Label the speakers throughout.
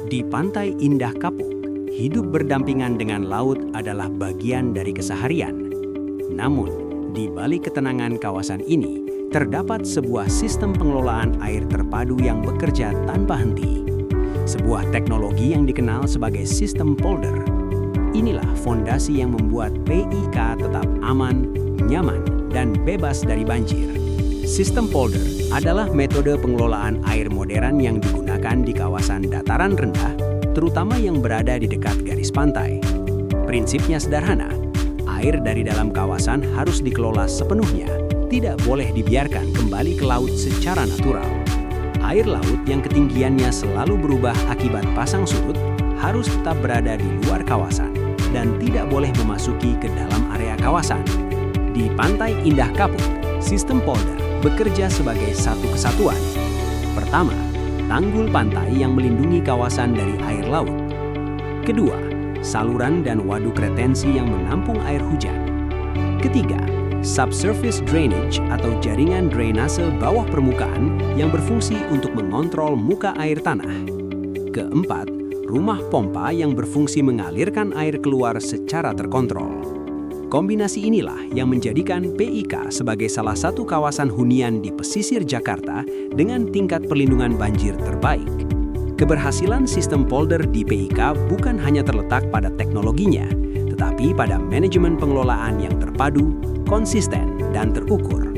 Speaker 1: Di Pantai Indah Kapuk, hidup berdampingan dengan laut adalah bagian dari keseharian. Namun, di balik ketenangan kawasan ini, terdapat sebuah sistem pengelolaan air terpadu yang bekerja tanpa henti. Sebuah teknologi yang dikenal sebagai sistem polder. Inilah fondasi yang membuat PIK tetap aman, nyaman, dan bebas dari banjir. Sistem polder adalah metode pengelolaan air modern yang digunakan di kawasan dataran rendah, terutama yang berada di dekat garis pantai. Prinsipnya sederhana, air dari dalam kawasan harus dikelola sepenuhnya, tidak boleh dibiarkan kembali ke laut secara natural. Air laut yang ketinggiannya selalu berubah akibat pasang surut harus tetap berada di luar kawasan dan tidak boleh memasuki ke dalam area kawasan. Di Pantai Indah Kapuk, sistem polder bekerja sebagai satu kesatuan. Pertama, tanggul pantai yang melindungi kawasan dari air laut. Kedua, saluran dan waduk retensi yang menampung air hujan. Ketiga, subsurface drainage atau jaringan drainase bawah permukaan yang berfungsi untuk mengontrol muka air tanah. Keempat, rumah pompa yang berfungsi mengalirkan air keluar secara terkontrol. Kombinasi inilah yang menjadikan PIK sebagai salah satu kawasan hunian di pesisir Jakarta dengan tingkat perlindungan banjir terbaik. Keberhasilan sistem polder di PIK bukan hanya terletak pada teknologinya, tetapi pada manajemen pengelolaan yang terpadu, konsisten, dan terukur.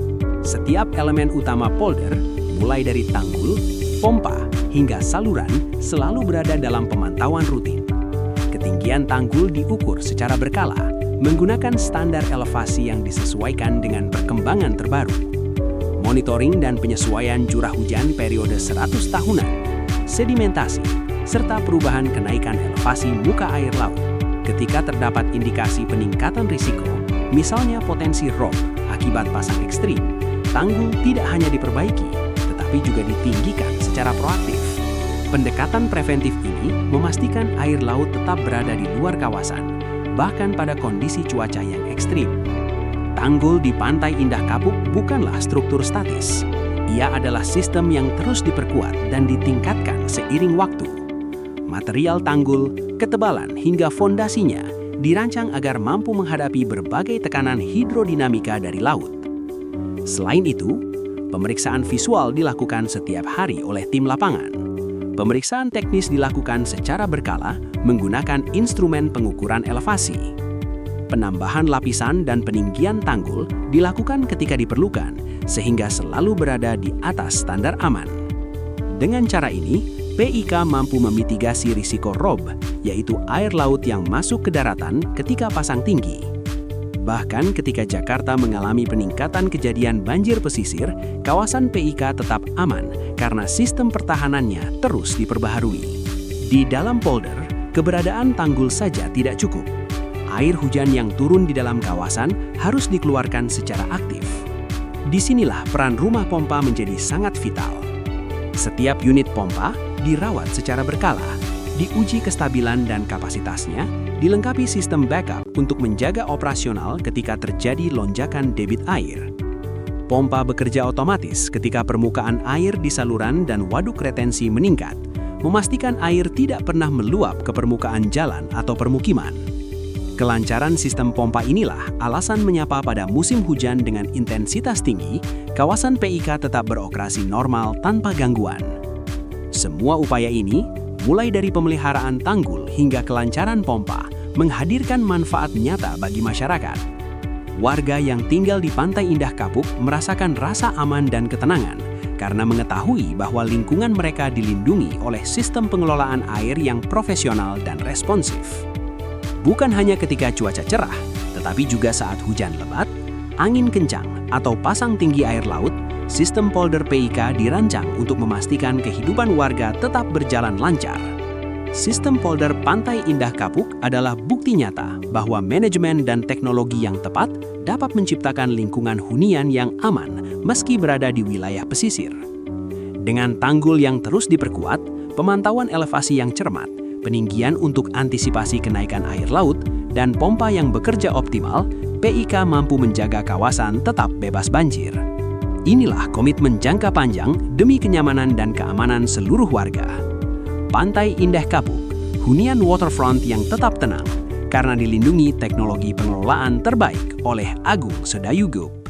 Speaker 1: Setiap elemen utama polder, mulai dari tanggul, pompa, hingga saluran, selalu berada dalam pemantauan rutin. Ketinggian tanggul diukur secara berkala, menggunakan standar elevasi yang disesuaikan dengan perkembangan terbaru. Monitoring dan penyesuaian curah hujan periode 100 tahunan, sedimentasi, serta perubahan kenaikan elevasi muka air laut. Ketika terdapat indikasi peningkatan risiko, misalnya potensi rob akibat pasang ekstrim, tanggul tidak hanya diperbaiki, tetapi juga ditinggikan secara proaktif. Pendekatan preventif ini memastikan air laut tetap berada di luar kawasan, bahkan pada kondisi cuaca yang ekstrim. Tanggul di Pantai Indah Kapuk bukanlah struktur statis. Ia adalah sistem yang terus diperkuat dan ditingkatkan seiring waktu. Material tanggul, ketebalan hingga fondasinya dirancang agar mampu menghadapi berbagai tekanan hidrodinamika dari laut. Selain itu, pemeriksaan visual dilakukan setiap hari oleh tim lapangan. Pemeriksaan teknis dilakukan secara berkala menggunakan instrumen pengukuran elevasi. Penambahan lapisan dan peninggian tanggul dilakukan ketika diperlukan, sehingga selalu berada di atas standar aman. Dengan cara ini, PIK mampu memitigasi risiko rob, yaitu air laut yang masuk ke daratan ketika pasang tinggi. Bahkan ketika Jakarta mengalami peningkatan kejadian banjir pesisir, kawasan PIK tetap aman karena sistem pertahanannya terus diperbaharui. Di dalam polder, keberadaan tanggul saja tidak cukup. Air hujan yang turun di dalam kawasan harus dikeluarkan secara aktif. Disinilah peran rumah pompa menjadi sangat vital. Setiap unit pompa dirawat secara berkala, diuji kestabilan dan kapasitasnya, dilengkapi sistem backup untuk menjaga operasional ketika terjadi lonjakan debit air. Pompa bekerja otomatis ketika permukaan air di saluran dan waduk retensi meningkat, memastikan air tidak pernah meluap ke permukaan jalan atau permukiman. Kelancaran sistem pompa inilah alasan menyapa pada musim hujan dengan intensitas tinggi, kawasan PIK tetap beroperasi normal tanpa gangguan. Semua upaya ini, mulai dari pemeliharaan tanggul hingga kelancaran pompa, menghadirkan manfaat nyata bagi masyarakat. Warga yang tinggal di Pantai Indah Kapuk merasakan rasa aman dan ketenangan karena mengetahui bahwa lingkungan mereka dilindungi oleh sistem pengelolaan air yang profesional dan responsif. Bukan hanya ketika cuaca cerah, tetapi juga saat hujan lebat, angin kencang, atau pasang tinggi air laut, sistem polder PIK dirancang untuk memastikan kehidupan warga tetap berjalan lancar. Sistem polder Pantai Indah Kapuk adalah bukti nyata bahwa manajemen dan teknologi yang tepat dapat menciptakan lingkungan hunian yang aman meski berada di wilayah pesisir. Dengan tanggul yang terus diperkuat, pemantauan elevasi yang cermat, peninggian untuk antisipasi kenaikan air laut, dan pompa yang bekerja optimal, PIK mampu menjaga kawasan tetap bebas banjir. Inilah komitmen jangka panjang demi kenyamanan dan keamanan seluruh warga. Pantai Indah Kapuk, hunian waterfront yang tetap tenang karena dilindungi teknologi pengelolaan terbaik oleh Agung Sedayu Group.